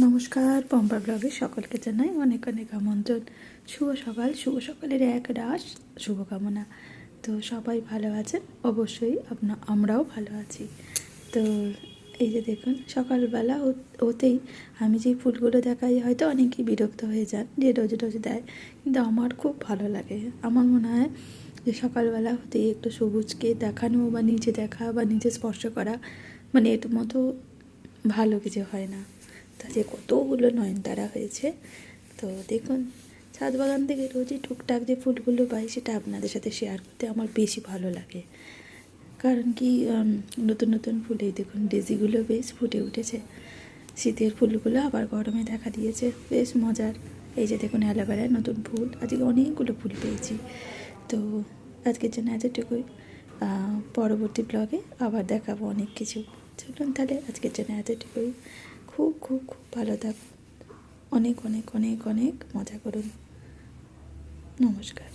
নমস্কার, পম্পা ব্লগে সকলকে জানাই অনেক অনেক আমন্ত্রণ। শুভ সকাল, শুভ সকালের এক রাশ শুভকামনা। তো সবাই ভালো আছেন অবশ্যই, আমরাও ভালো আছি। তো এই যে দেখুন, সকালবেলা হতেই আমি যে ফুলগুলো দেখাই হয়তো অনেকেই বিরক্ত হয়ে যান যে রোজ রোজ দেয়, কিন্তু আমার খুব ভালো লাগে। আমার মনে হয় যে সকালবেলা হতেই একটু সবুজকে দেখানো বা নিজে দেখা বা নিজে স্পর্শ করা, মানে এর মতো ভালো কিছু হয় না। তা যে কতগুলো নয়নতারা হয়েছে। তো দেখুন, ছাদ বাগান থেকে রোজই টুকটাক যে ফুলগুলো পাই সেটা আপনাদের সাথে শেয়ার করতে আমার বেশি ভালো লাগে। কারণ কি, নতুন নতুন ফুলেই দেখুন ডেজিগুলো বেশ ফুটে উঠেছে। শীতের ফুলগুলো আবার গরমে দেখা দিয়েছে, বেশ মজার। এই যে দেখুন অ্যালোভেরার নতুন ফুল, আজকে অনেকগুলো ফুল পেয়েছি। তো আজকের জন্য এতটুকুই। পরবর্তী ব্লগে আবার দেখাবো অনেক কিছু। চলুন তাহলে আজকের জন্য এতটুকুই। খুব খুব খুব ভালো থাকুন, অনেক অনেক অনেক অনেক মজা করুন। নমস্কার।